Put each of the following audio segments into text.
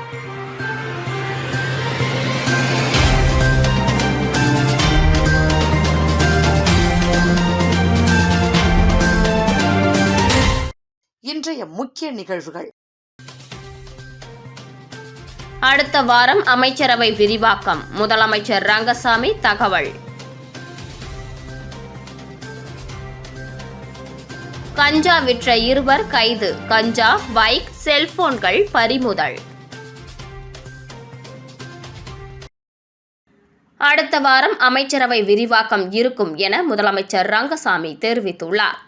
இன்றைய முக்கிய நிகழ்வுகள். அடுத்த வாரம் அமைச்சரவை விரிவாக்கம், முதலமைச்சர் ரங்கசாமி தகவல். கஞ்சா விற்ற 2 கைது, கஞ்சா, பைக், செல்போன்கள் பறிமுதல். அடுத்த வாரம் அமைச்சரவை விரிவாக்கம் இருக்கும் என முதலமைச்சர் ரங்கசாமி தெரிவித்துள்ளார்.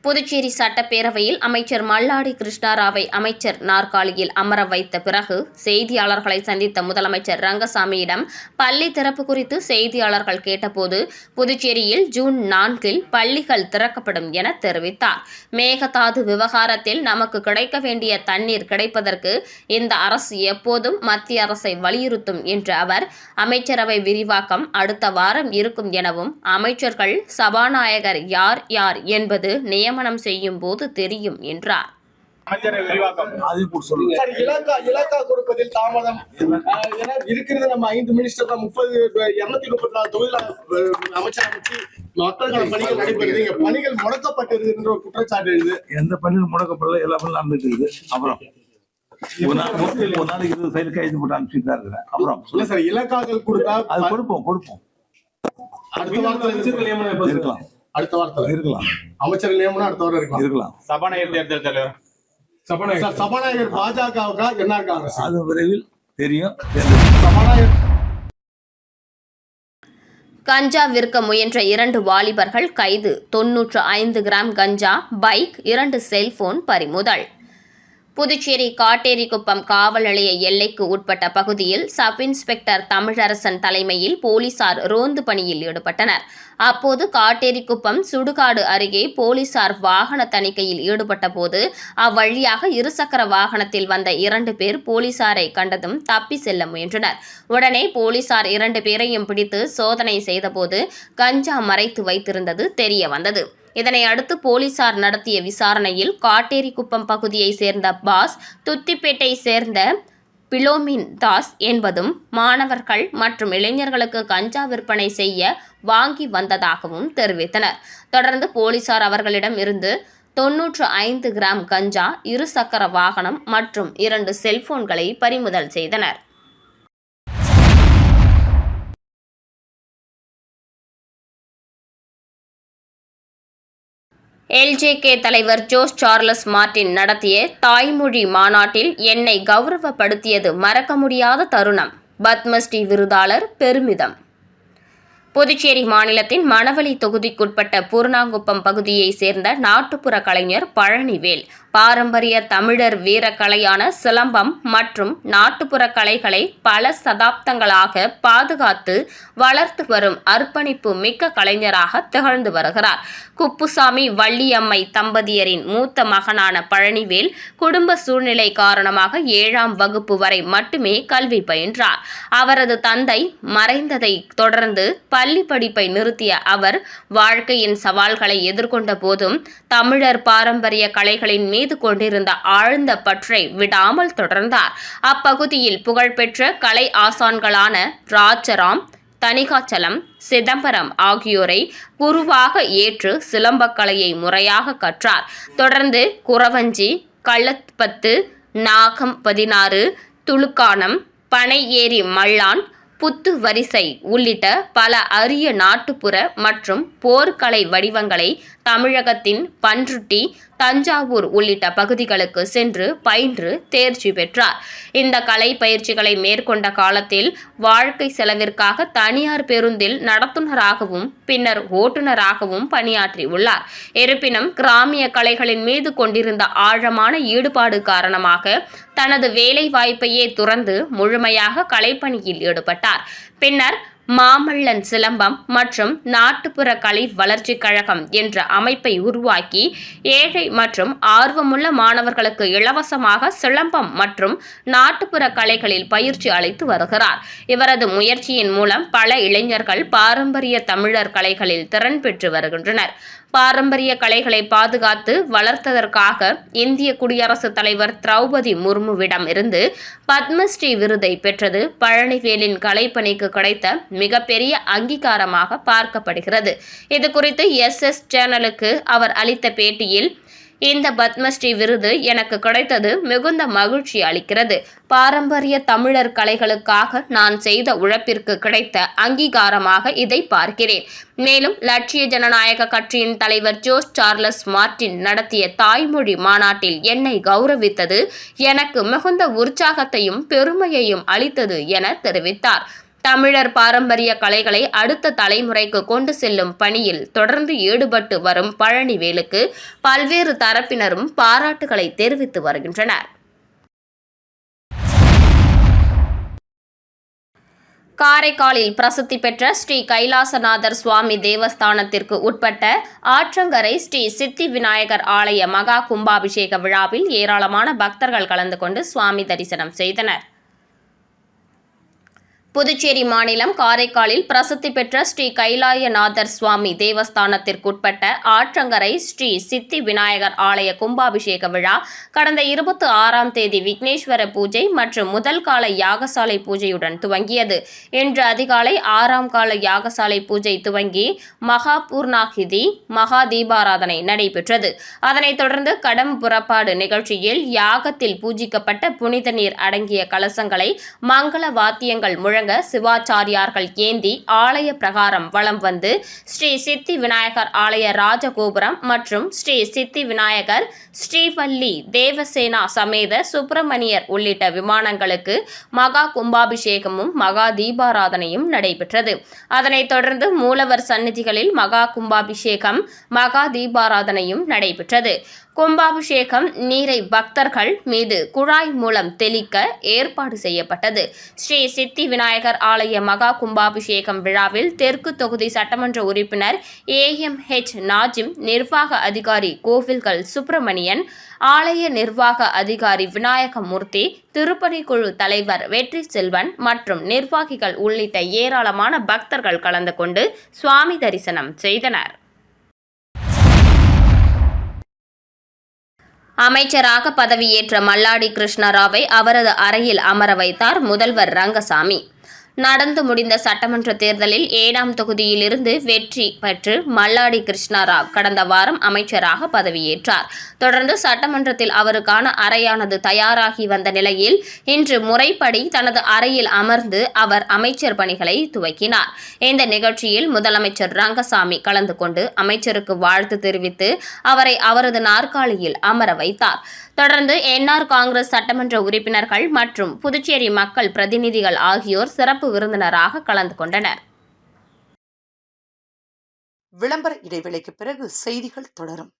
புதுச்சேரி சட்டப்பேரவையில் அமைச்சர் மல்லாடி கிருஷ்ணாராவை அமைச்சர் நாற்காலியில் அமர வைத்த பிறகு செய்தியாளர்களை சந்தித்த முதலமைச்சர் ரங்கசாமியிடம் பள்ளி திறப்பு குறித்து செய்தியாளர்கள் கேட்டபோது, புதுச்சேரியில் ஜூன் 4 பள்ளிகள் திறக்கப்படும் என தெரிவித்தார். மேகதாது விவகாரத்தில் நமக்கு கிடைக்க வேண்டிய தண்ணீர் கிடைப்பதற்கு இந்த அரசு எப்போதும் மத்திய அரசை வலியுறுத்தும் என்ற அவர், அமைச்சரவை விரிவாக்கம் அடுத்த வாரம் இருக்கும் எனவும், அமைச்சர்கள் சபாநாயகர் யார் யார் என்பது நியமனம் செய்யும் போது தெரியும் என்றார். இலாக்கா கொடுப்பதில் தாமதம் இருக்கிறது. நம்ம 5 மினிஸ்டர் 234 தொழிலாளர் அமைச்சர் அமைச்சு மக்களுக்கான பணிகள் நடைபெறுது. இங்க பணிகள் முடக்கப்பட்டிருக்கு என்ற ஒரு குற்றச்சாட்டு எழுது. எந்த பணிகள் முடக்கப்படல, எல்லா பணியும் நடந்துட்டு இருக்குது. அப்புறம் ஒரு நாளைக்கு 20 ஃபைல் கைது போட்டு அனுப்பிச்சுட்டு தான் இருக்கிறேன். அப்புறம் இல்ல சார், இலக்காக்கள் கொடுத்தா அது கொடுப்போம். அடுத்த வாரத்தில் இருக்கலாம். அடுத்த வாரத்தில் இருக்கலாம். அமைச்சர்கள் நியமனம் அடுத்த வாரம் இருக்கலாம். சபாநாயகர் தேர்தல் தலைவர் சபாநாயகர் பாஜகவுக்கா என்ன இருக்காங்க அது விரைவில் தெரியும். சபாநாயகர் கஞ்சா விற்க முயன்ற 2 வாலிபர்கள் கைது, 95 கிராம் கஞ்சா, பைக், 2 செல்போன் பறிமுதல். புதுச்சேரி காட்டேரிக்குப்பம் காவல் நிலைய எல்லைக்கு உட்பட்ட பகுதியில் சப் இன்ஸ்பெக்டர் தமிழரசன் தலைமையில் போலீசார் ரோந்து பணியில் ஈடுபட்டனர். அப்போது காட்டேரிக்குப்பம் சுடுகாடு அருகே போலீசார் வாகன தணிக்கையில் ஈடுபட்ட போது அவ்வழியாக 2 சக்கர வாகனத்தில் வந்த 2 பேர் போலீசாரை கண்டதும் தப்பி செல்ல முயன்றனர். உடனே போலீசார் 2 பேரையும் பிடித்து சோதனை செய்தபோது கஞ்சா மறைத்து வைத்திருந்தது தெரிய வந்தது. இதனை அடுத்து போலீசார் நடத்திய விசாரணையில் காட்டேரிக்குப்பம் பகுதியை சேர்ந்த பாஸ், துத்திப்பேட்டை சேர்ந்த பிலோமின் தாஸ் என்பதும் மாணவர்கள் மற்றும் இளைஞர்களுக்கு கஞ்சா விற்பனை செய்ய வாங்கி வந்ததாகவும் தெரிவித்தனர். தொடர்ந்து போலீசார் அவர்களிடம் இருந்து 95 கிராம் கஞ்சா, 2 சக்கர வாகனம் மற்றும் 2 செல்போன்களை பறிமுதல் செய்தனர். எல்ஜேகே தலைவர் ஜோஸ் சார்லஸ் மார்ட்டின் நடத்திய தாய்மொழி மாநாட்டில் என்னை கௌரவப்படுத்தியது மறக்க முடியாத தருணம், பத்மஸ்ரீ விருதாளர் பெருமிதம். புதுச்சேரி மாநிலத்தின் மணவெளி தொகுதிக்குட்பட்ட பூர்ணாங்குப்பம் பகுதியைச் சேர்ந்த நாட்டுப்புற கலைஞர் பழனிவேல் பாரம்பரிய தமிழர் வீரக்கலையான சிலம்பம் மற்றும் நாட்டுப்புற கலைகளை பல சதாப்தங்களாக பாதுகாத்து வளர்த்து வரும் அர்ப்பணிப்பு மிக்க கலைஞராக திகழ்ந்து வருகிறார். குப்புசாமி வள்ளியம்மை தம்பதியரின் மூத்த மகனான பழனிவேல் குடும்ப சூழ்நிலை காரணமாக 7ஆம் வகுப்பு வரை மட்டுமே கல்வி பயின்றார். அவரது தந்தை மறைந்ததை தொடர்ந்து பள்ளி படிப்பை நிறுத்திய அவர் வாழ்க்கையின் சவால்களை எதிர்கொண்ட போதும் தமிழர் பாரம்பரிய கலைகளின் மீது கொண்டிருந்த ஆழ்ந்த பற்றை விடாமல் தொடர்ந்தார். அப்பகுதியில் புகழ்பெற்ற கலை ஆசான்களான ராஜராம், தணிகாச்சலம், சிதம்பரம் ஆகியோரை குருவாக ஏற்று சிலம்பக்கலையை முறையாக கற்றார். தொடர்ந்து குறவஞ்சி, கள்ளப்பத்து, நாகம் 16, துளுக்கானம், பனை ஏரி மல்லான், புத்து வரிசை உள்ளிட்ட பல அரிய நாட்டுப்புற மற்றும் போர்க்கலை வடிவங்களை தமிழகத்தின் பன்ருட்டி, தஞ்சாவூர் உள்ளிட்ட பகுதிகளுக்கு சென்று பயின்று தேர்ச்சி பெற்றார். இந்த கலை பயிற்சிகளை மேற்கொண்ட காலத்தில் வாழ்க்கை செலவிற்காக தனியார் பேருந்தில் நடத்துனராகவும் பின்னர் ஓட்டுநராகவும் பணியாற்றியுள்ளார். இருப்பினும் கிராமிய கலைகளின் மீது கொண்டிருந்த ஆழமான ஈடுபாடு காரணமாக தனது வேலை வாய்ப்பையே துறந்து முழுமையாக கலைப்பணியில் ஈடுபட்டார். பின்னர் மாமல்லன் சிலம்பம் மற்றும் நாட்டுப்புற கலை வளர்ச்சி கழகம் என்ற அமைப்பை உருவாக்கி ஏழை மற்றும் ஆர்வமுள்ள மாணவர்களுக்கு இலவசமாக சிலம்பம் மற்றும் நாட்டுப்புற கலைகளில் பயிற்சி அளித்து வருகிறார். இவரது முயற்சியின் மூலம் பல இளைஞர்கள் பாரம்பரிய தமிழர் கலைகளில் திறன் பெற்று வருகின்றனர். பாரம்பரிய கலைகளை பாதுகாத்து வளர்த்ததற்காக இந்திய குடியரசுத் தலைவர் திரௌபதி முர்முவிடம் இருந்து பத்மஸ்ரீ விருதை பெற்றது பழனிவேலின் கலைப்பணிக்கு கிடைத்த மிகப்பெரிய அங்கீகாரமாக பார்க்கப்படுகிறது. இதுகுறித்து SS சேனலுக்கு அவர் அளித்த பேட்டியில், இந்த பத்மஸ்ரீ விருது எனக்கு கிடைத்தது மிகுந்த மகிழ்ச்சி அளிக்கிறது. பாரம்பரிய தமிழர் கலைகளுக்காக நான் செய்த உழைப்பிற்கு கிடைத்த அங்கீகாரமாக இதை பார்க்கிறேன். மேலும் லட்சிய ஜனநாயக கட்சியின் தலைவர் ஜோஸ் சார்லஸ் மார்டின் நடத்திய தாய்மொழி மாநாட்டில் என்னை கௌரவித்தது எனக்கு மிகுந்த உற்சாகத்தையும் பெருமையையும் அளித்தது என தெரிவித்தார். தமிழர் பாரம்பரிய கலைகளை அடுத்த தலைமுறைக்கு கொண்டு செல்லும் பணியில் தொடர்ந்து ஈடுபட்டு வரும் பழனிவேலுக்கு பல்வேறு தரப்பினரும் பாராட்டுகளை தெரிவித்து வருகின்றனர். காரைக்காலில் பிரசித்தி பெற்ற ஸ்ரீ கைலாசநாதர் சுவாமி தேவஸ்தானத்திற்கு உட்பட்ட ஆற்றங்கரை ஸ்ரீ சித்தி விநாயகர் ஆலய மகா கும்பாபிஷேக விழாவில் ஏராளமான பக்தர்கள் கலந்து கொண்டு சுவாமி தரிசனம் செய்தனர். புதுச்சேரி மாநிலம் காரைக்காலில் பிரசித்தி பெற்ற ஸ்ரீ கைலாயநாதர் சுவாமி தேவஸ்தானத்திற்குட்பட்ட ஆற்றங்கரை ஸ்ரீ சித்தி விநாயகர் ஆலய கும்பாபிஷேக விழா கடந்த 26ஆம் தேதி விக்னேஸ்வர பூஜை மற்றும் முதல் கால யாகசாலை பூஜையுடன் துவங்கியது. இன்று அதிகாலை 6ஆம் கால யாகசாலை பூஜை துவங்கி மகா பூர்ணாகிதி மகா தீபாராதனை நடைபெற்றது. அதனைத் தொடர்ந்து கடம் புறப்பாடு நிகழ்ச்சியில் யாகத்தில் பூஜிக்கப்பட்ட புனித நீர் அடங்கிய கலசங்களை மங்கள வாத்தியங்கள் முழங்க சிவாச்சாரியார்கள் ஏந்தி ஆலய பிரகாரம் வலம் வந்து ஸ்ரீ சித்தி விநாயகர் ஆலய ராஜகோபுரம் மற்றும் ஸ்ரீ சித்தி விநாயகர் ஸ்ரீவல்லி தேவசேனா சமேத சுப்பிரமணியர் உள்ளிட்ட விமானங்களுக்கு மகா கும்பாபிஷேகமும் மகா தீபாராதனையும் நடைபெற்றது. அதனைத் தொடர்ந்து மூலவர் சந்நிதிகளில் மகா கும்பாபிஷேகம் மகா தீபாராதனையும் நடைபெற்றது. கும்பாபிஷேகம் நீரை பக்தர்கள் மீது குழாய் மூலம் தெளிக்க ஏற்பாடு செய்யப்பட்டது. ஸ்ரீ சித்தி விநாயகர் ஆலய மகா கும்பாபிஷேகம் விழாவில் தெற்கு தொகுதி சட்டமன்ற உறுப்பினர் AMH நாஜிம், நிர்வாக அதிகாரி கோவில்கள் சுப்பிரமணியன், ஆலய நிர்வாக அதிகாரி விநாயகமூர்த்தி, திருப்பணிக்குழு தலைவர் வெற்றி செல்வன் மற்றும் நிர்வாகிகள் உள்ளிட்ட ஏராளமான பக்தர்கள் கலந்து கொண்டு சுவாமி தரிசனம் செய்தனர். அமைச்சராக பதவியேற்ற மல்லாடி கிருஷ்ணராவை அவரது அறையில் அமர வைத்தார் முதல்வர் ரங்கசாமி. நடந்து முடிந்த சட்டமன்ற தேர்தலில் 7ஆம் தொகுதியிலிருந்து வெற்றி பெற்று மல்லாடி கிருஷ்ணராவ் கடந்த வாரம் அமைச்சராக பதவியேற்றார். தொடர்ந்து சட்டமன்றத்தில் அவருக்கான அறையானது தயாராகி வந்த நிலையில் இன்று முறைப்படி தனது அறையில் அமர்ந்து அவர் அமைச்சர் பணிகளை துவக்கினார். இந்த நிகழ்ச்சியில் முதலமைச்சர் ரங்கசாமி கலந்து கொண்டு அமைச்சருக்கு வாழ்த்து தெரிவித்து அவரை அவரது நாற்காலியில் அமர வைத்தார். தொடர்ந்து NR காங்கிரஸ் சட்டமன்ற உறுப்பினர்கள் மற்றும் புதுச்சேரி மக்கள் பிரதிநிதிகள் ஆகியோர் சிறப்பு விருந்தினராக கலந்து கொண்டனர். விளம்பர இடைவேளைக்கு பிறகு செய்திகள் தொடரும்.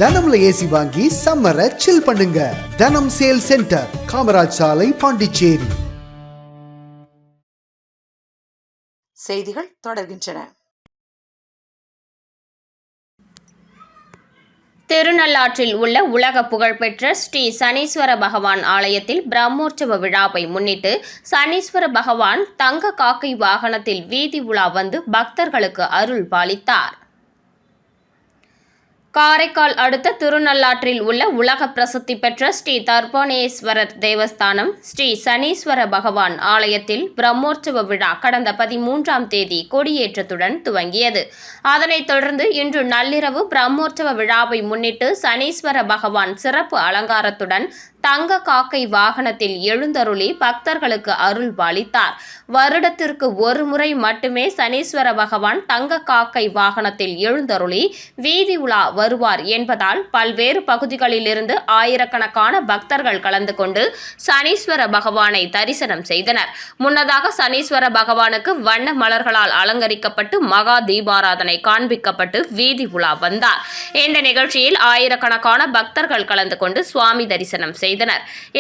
தனம்ல ஏசி வாங்கி சம்மரை சில் பண்ணுங்க. தனம் சேல் சென்டர், காமராஜ் சாலை, பாண்டிச்சேரி. செய்திகள் தொடர்கின்றன. திருநள்ளாற்றில் உள்ள உலக புகழ்பெற்ற ஸ்ரீ சனீஸ்வர பகவான் ஆலயத்தில் பிரம்மோற்சவ விழாவை முன்னிட்டு சனீஸ்வர பகவான் தங்க காக்கை வாகனத்தில் வீதி உலா வந்து பக்தர்களுக்கு அருள் பாலித்தார். காரைக்கால் அடுத்த திருநள்ளாற்றில் உள்ள உலக பிரசித்தி பெற்ற ஸ்ரீ தர்பணேஸ்வரர் தேவஸ்தானம் ஸ்ரீ சனீஸ்வர பகவான் ஆலயத்தில் பிரம்மோற்சவ விழா கடந்த 13ஆம் தேதி கொடியேற்றத்துடன் துவங்கியது. அதனைத் தொடர்ந்து இன்று நள்ளிரவு பிரம்மோற்சவ விழாவை முன்னிட்டு சனீஸ்வர பகவான் சிறப்பு அலங்காரத்துடன் தங்க காக்கை வாகனத்தில் எழுந்தருளி பக்தர்களுக்கு அருள் பாலித்தார். வருடத்திற்கு ஒரு முறை மட்டுமே சனீஸ்வர பகவான் தங்க காக்கை வாகனத்தில் எழுந்தருளி வீதி உலா வருவார் என்பதால் பல்வேறு பகுதிகளிலிருந்து ஆயிரக்கணக்கான பக்தர்கள் கலந்து கொண்டு சனீஸ்வர பகவானை தரிசனம் செய்தனர். முன்னதாக சனீஸ்வர பகவானுக்கு வண்ண மலர்களால் அலங்கரிக்கப்பட்டு மகா தீபாராதனை காண்பிக்கப்பட்டு வீதி உலா வந்தார். இந்த நிகழ்ச்சியில் ஆயிரக்கணக்கான பக்தர்கள் கலந்து கொண்டு சுவாமி தரிசனம் செய்தனர்.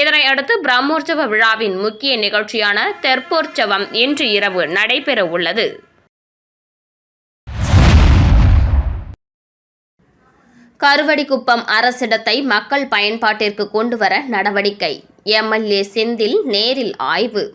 இதனை அடுத்து பிரம்மோற்சவ விழாவின் முக்கிய நிகழ்ச்சியான தெப்போற்சவம் இன்று இரவு நடைபெற உள்ளது. கருவடிக்குப்பம் அரசிடத்தை மக்கள் பயன்பாட்டிற்கு கொண்டுவர நடவடிக்கை. எம்எல்ஏ செந்தில் நேரில் ஆய்வு.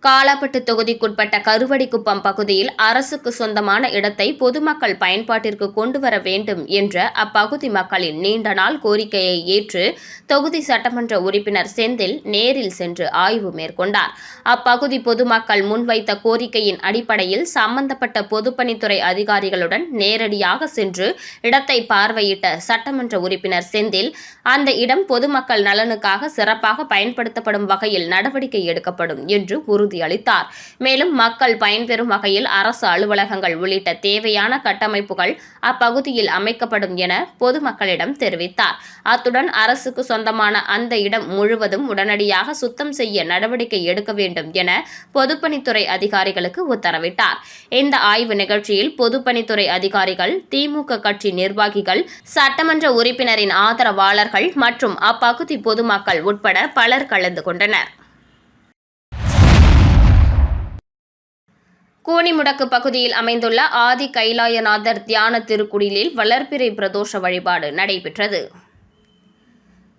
காலாப்பட்டு தொகுதிக்குட்பட்ட கருவடிக்குப்பம் பகுதியில் அரசுக்கு சொந்தமான இடத்தை பொதுமக்கள் பயன்பாட்டிற்கு கொண்டுவர வேண்டும் என்ற அப்பகுதி மக்களின் நீண்ட நாள் கோரிக்கையை ஏற்று தொகுதி சட்டமன்ற உறுப்பினர் செந்தில் நேரில் சென்று ஆய்வு மேற்கொண்டார். அப்பகுதி பொதுமக்கள் முன்வைத்த கோரிக்கையின் அடிப்படையில் சம்பந்தப்பட்ட பொதுப்பணித்துறை அதிகாரிகளுடன் நேரடியாக சென்று இடத்தை பார்வையிட்ட சட்டமன்ற உறுப்பினர் செந்தில் அந்த இடம் பொதுமக்கள் நலனுக்காக சிறப்பாக பயன்படுத்தப்படும் வகையில் நடவடிக்கை எடுக்கப்படும் என்று உறுதியளித்தார். மேலும் மக்கள் பயன்பெறும் வகையில் அரசு அலுவலகங்கள் உள்ளிட்ட தேவையான கட்டமைப்புகள் அப்பகுதியில் அமைக்கப்படும் என பொதுமக்களிடம் தெரிவித்தார். அத்துடன் அரசுக்கு சொந்தமான அந்த இடம் முழுவதும் உடனடியாக சுத்தம் செய்ய நடவடிக்கை எடுக்க வேண்டும் என பொதுப்பணித்துறை அதிகாரிகளுக்கு உத்தரவிட்டார். இந்த ஆய்வு நிகழ்ச்சியில் பொதுப்பணித்துறை அதிகாரிகள், திமுக கட்சி நிர்வாகிகள், சட்டமன்ற உறுப்பினரின் ஆதரவாளர்கள் மற்றும் அப்பகுதி பொதுமக்கள் உட்பட பலர் கலந்து கொண்டனர். கூனிமுடக்கு பகுதியில் அமைந்துள்ள ஆதி கைலாயநாதர் தியான திருக்குடிலில் வளர்பிறை பிரதோஷ வழிபாடு நடைபெற்றது.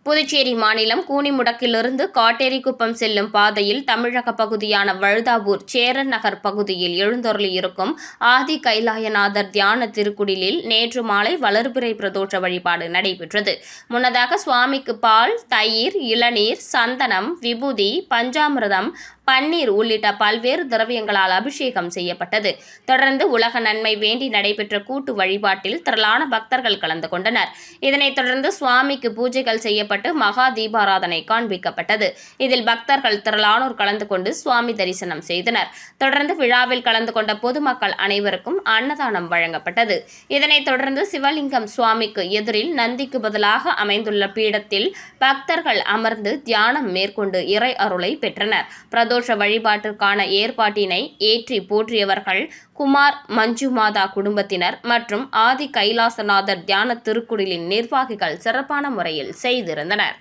புதுச்சேரி மாநிலம் கூனிமுடக்கிலிருந்து காட்டேரிக்குப்பம் செல்லும் பாதையில் தமிழக பகுதியான வழுதாவூர் சேரன் நகர் பகுதியில் எழுந்தருளியிருக்கும் ஆதி கைலாயநாதர் தியான திருக்குடிலில் நேற்று மாலை வளர்பிறை பிரதோஷ வழிபாடு நடைபெற்றது. முன்னதாக சுவாமிக்கு பால், தயிர், இளநீர், சந்தனம், விபூதி, பஞ்சாமிர்தம், பன்னீர் உள்ளிட்ட பல்வேறு திரவியங்களால் அபிஷேகம் செய்யப்பட்டது. தொடர்ந்து உலக நன்மை வேண்டி நடைபெற்ற கூட்டு வழிபாட்டில் திரளான பக்தர்கள் கலந்து கொண்டனர். இதனைத் தொடர்ந்து சுவாமிக்கு பூஜைகள் செய்யப்பட்டு மகா தீபாராதனை காண்பிக்கப்பட்டது. இதில் பக்தர்கள் திரளானோர் கலந்து கொண்டு சுவாமி தரிசனம் செய்தனர். தொடர்ந்து விழாவில் கலந்து கொண்ட பொதுமக்கள் அனைவருக்கும் அன்னதானம் வழங்கப்பட்டது. இதனைத் தொடர்ந்து சிவலிங்கம் சுவாமிக்கு எதிரில் நந்திக்கு பதிலாக அமைந்துள்ள பீடத்தில் பக்தர்கள் அமர்ந்து தியானம் மேற்கொண்டு இறை அருளை பெற்றனர். பிரதோஷ வழிபாட்டிற்கான ஏற்பாட்டினை ஏற்றி போற்றியவர்கள் குமார், மஞ்சுமாதா குடும்பத்தினர் மற்றும் ஆதி கைலாசநாதர் தியான திருக்குடிலின் நிர்வாகிகள் சிறப்பான முறையில் செய்திருந்தனர்.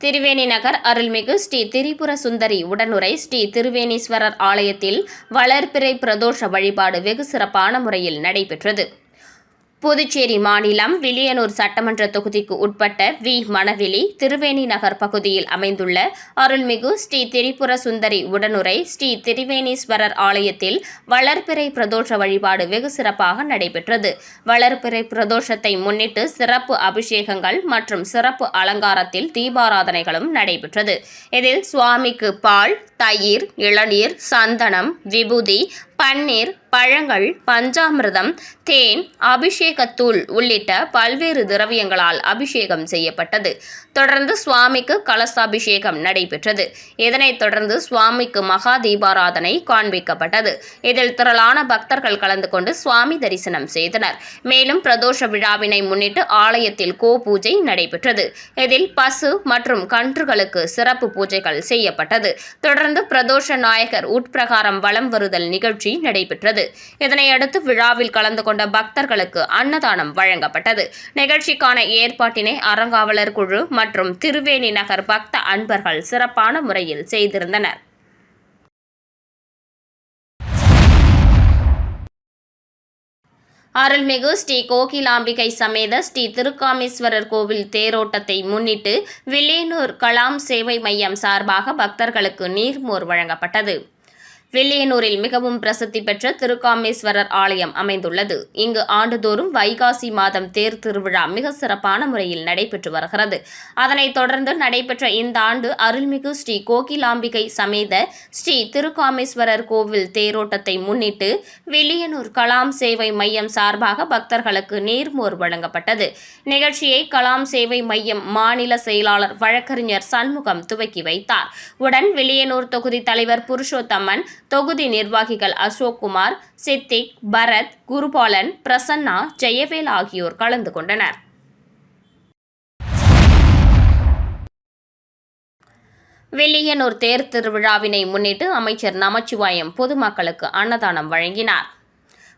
திருவேணி நகர் அருள்மிகு ஸ்ரீ திரிபுர சுந்தரி உடனுரை ஸ்ரீ திருவேணீஸ்வரர் ஆலயத்தில் வளர்பிறை பிரதோஷ வழிபாடு வெகு சிறப்பான முறையில் நடைபெற்றது. புதுச்சேரி மாநிலம் வில்லியனூர் சட்டமன்ற தொகுதிக்கு உட்பட்ட வி. மணவெளி, திருவேணி நகர் பகுதியில் அமைந்துள்ள அருள்மிகு ஸ்ரீ திரிபுர சுந்தரி உடனுரை ஸ்ரீ திரிவேணீஸ்வரர் ஆலயத்தில் வளர்பிறை பிரதோஷ வழிபாடு வெகு சிறப்பாக நடைபெற்றது. வளர்பிறை பிரதோஷத்தை முன்னிட்டு சிறப்பு அபிஷேகங்கள் மற்றும் சிறப்பு அலங்காரத்தில் தீபாராதனைகளும் நடைபெற்றது. இதில் சுவாமிக்கு பால், தயிர், இளநீர், சந்தனம், விபூதி, பன்னீர், பழங்கள், பஞ்சாமிர்தம், தேன், அபிஷேகத்தூள் உள்ளிட்ட பல்வேறு திரவியங்களால் அபிஷேகம் செய்யப்பட்டது. தொடர்ந்து சுவாமிக்கு கலசாபிஷேகம் நடைபெற்றது. இதனைத் தொடர்ந்து சுவாமிக்கு மகா தீபாராதனை காண்பிக்கப்பட்டது. இதில் திரளான பக்தர்கள் கலந்து கொண்டு சுவாமி தரிசனம் செய்தனர். மேலும் பிரதோஷ விழாவினை முன்னிட்டு ஆலயத்தில் பூஜை நடைபெற்றது. இதில் பசு மற்றும் கன்றுகளுக்கு சிறப்பு பூஜைகள் செய்யப்பட்டது. தொடர்ந்து பிரதோஷ நாயகர் உட்பிரகாரம் வலம் வருதல் நிகழ்ச்சி நடைபெற்றது. இதனையடுத்து விழாவில் கலந்து கொண்ட பக்தர்களுக்கு அன்னதானம் வழங்கப்பட்டது. நிகழ்ச்சிக்கான ஏற்பாட்டினை அறங்காவலர் குழு மற்றும் திருவேணி நகர் பக்த அன்பர்கள் சிறப்பான முறையில் செய்திருந்தனர். அருள்மிகு ஸ்ரீ கோகிலாம்பிகை சமேத ஸ்ரீ திருக்காமேஸ்வரர் கோவில் தேரோட்டத்தை முன்னிட்டு வில்லியனூர் கலாம் சேவை மையம் சார்பாக பக்தர்களுக்கு நீர்மோர் வழங்கப்பட்டது. வில்லியனூரில் மிகவும் பிரசித்தி பெற்ற திருக்காமேஸ்வரர் ஆலயம் அமைந்துள்ளது. இங்கு ஆண்டுதோறும் வைகாசி மாதம் தேர் திருவிழா மிக சிறப்பான முறையில் நடைபெற்று வருகிறது. அதனைத் தொடர்ந்து நடைபெற்ற இந்த ஆண்டு அருள்மிகு ஸ்ரீ கோகிலாம்பிகை சமேத ஸ்ரீ திருக்காமேஸ்வரர் கோவில் தேரோட்டத்தை முன்னிட்டு வில்லியனூர் கலாம் சேவை மையம் சார்பாக பக்தர்களுக்கு நீர்மோர் வழங்கப்பட்டது. நிகழ்ச்சியை கலாம் சேவை மையம் மாநில செயலாளர் வழக்கறிஞர் சண்முகம் துவக்கி வைத்தார். உடன் வில்லியனூர் தொகுதி தலைவர் புருஷோத்தமன், தொகுதி நிர்வாகிகள் அசோக்குமார், சித்திக், பரத், குருபாலன், பிரசன்னா, ஜெயவேல் ஆகியோர் கலந்து கொண்டனர். வில்லியனூர் தேர் திருவிழாவினை முன்னிட்டு அமைச்சர் நமச்சிவாயம் பொதுமக்களுக்கு அன்னதானம் வழங்கினார்.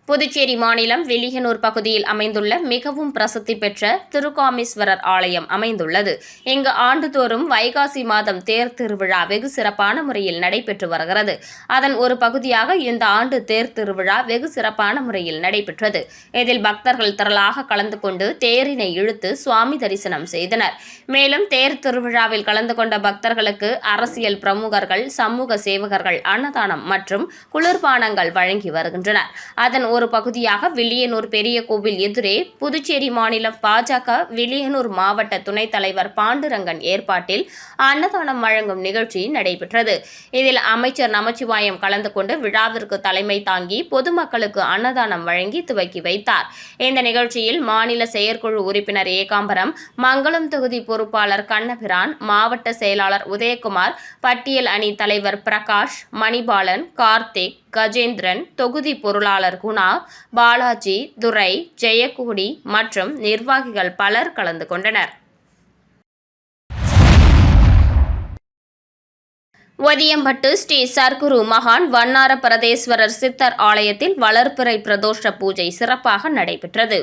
புதுச்சேரி மாநிலம் வில்லியனூர் பகுதியில் அமைந்துள்ள மிகவும் பிரசித்தி பெற்ற திருக்காமீஸ்வரர் ஆலயம் அமைந்துள்ளது. இங்கு ஆண்டுதோறும் வைகாசி மாதம் தேர் திருவிழா வெகு சிறப்பான முறையில் நடைபெற்று வருகிறது. அதன் ஒரு பகுதியாக இந்த ஆண்டு தேர் திருவிழா வெகு சிறப்பான முறையில் நடைபெற்றது. இதில் பக்தர்கள் திரளாக கலந்து கொண்டு தேரினை இழுத்து சுவாமி தரிசனம் செய்தனர். மேலும் தேர் திருவிழாவில் கலந்து கொண்ட பக்தர்களுக்கு அரசியல் பிரமுகர்கள், சமூக சேவகர்கள் அன்னதானம் மற்றும் குளிர்பானங்கள் வழங்கி வருகின்றனர். அதன் ஒரு பகுதியாக வில்லியனூர் பெரிய கோவில் எதிரே புதுச்சேரி மாநிலம் பாஜக வில்லியனூர் மாவட்ட துணைத் தலைவர் பாண்டுரங்கன் ஏற்பாட்டில் அன்னதானம் வழங்கும் நிகழ்ச்சி நடைபெற்றது. இதில் அமைச்சர் நமச்சிவாயம் கலந்து கொண்டு விழாவிற்கு தலைமை தாங்கி பொதுமக்களுக்கு அன்னதானம் வழங்கி துவக்கி வைத்தார். இந்த நிகழ்ச்சியில் மாநில செயற்குழு உறுப்பினர் ஏகாம்பரம், மங்களம் தொகுதி பொறுப்பாளர் கண்ணபிரான், மாவட்ட செயலாளர் உதயகுமார், பட்டியல் அணி தலைவர் பிரகாஷ், மணிபாலன், கார்த்திக், கஜேந்திரன், தொகுதி பொருளாளர் குணா, பாலாஜி, துரை, ஜெயக்கோடி மற்றும் நிர்வாகிகள் பலர் கலந்து கொண்டனர். ஒதியம்பட்டு ஸ்ரீ சர்க்குரு மகான் வண்ணார பரதேஸ்வரர் சித்தர் ஆலயத்தில் வளர்பிறை பிரதோஷ பூஜை சிறப்பாக நடைபெற்றது.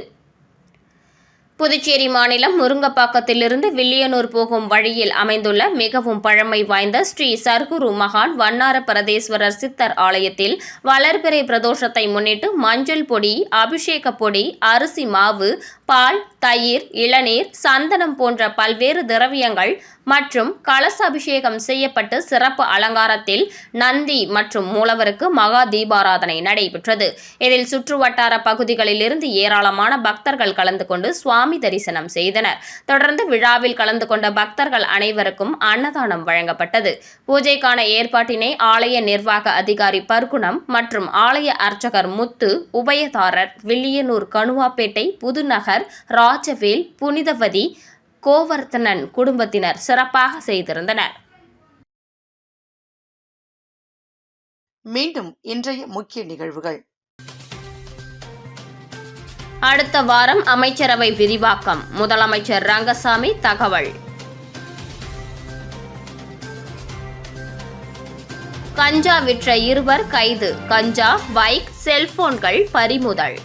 புதுச்சேரி மாநிலம் முருங்கப்பாக்கத்திலிருந்து வில்லியனூர் போகும் வழியில் அமைந்துள்ள மிகவும் பழமை வாய்ந்த ஸ்ரீ சர்க்குரு மகான் வண்ணார பரதேஸ்வரர் சித்தர் ஆலயத்தில் வளர்பிறை பிரதோஷத்தை முன்னிட்டு மஞ்சள் பொடி, அபிஷேக பொடி, அரிசி மாவு, பால், தயிர், இளநீர், சந்தனம் போன்ற பல்வேறு திரவியங்கள் மற்றும் கலச அபிஷேகம் செய்யப்பட்டு சிறப்பு அலங்காரத்தில் நந்தி மற்றும் மூலவருக்கு மகா தீபாராதனை நடைபெற்றது. இதில் சுற்றுவட்டார பகுதிகளிலிருந்து ஏராளமான பக்தர்கள் கலந்து கொண்டு சுவாமி தரிசனம் செய்தனர். தொடர்ந்து விழாவில் கலந்து கொண்ட பக்தர்கள் அனைவருக்கும் அன்னதானம் வழங்கப்பட்டது. பூஜைக்கான ஏற்பாட்டினை ஆலய நிர்வாக அதிகாரி பர்குணம் மற்றும் ஆலய அர்ச்சகர் முத்து, உபயதாரர், வில்லியனூர் கணுவாப்பேட்டை, புதுநகர், ராஜவேல், புனிதவதி, கோவர்த்தனன் குடும்பத்தினர் சிறப்பாக செய்திருந்தனர். மீண்டும் இன்றைய முக்கிய நிகழ்வுகள். அடுத்த வாரம் அமைச்சரவை விரிவாக்கம், முதலமைச்சர் ரங்கசாமி தகவல். கஞ்சா விற்ற 2 கைது, கஞ்சா, பைக், செல்போன்கள் பறிமுதல்.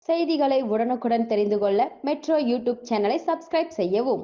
செய்திகளை உடனுக்குடன் தெரிந்து கொள்ள மெட்ரோ யூடியூப் சேனலை சப்ஸ்கிரைப் செய்யவும்.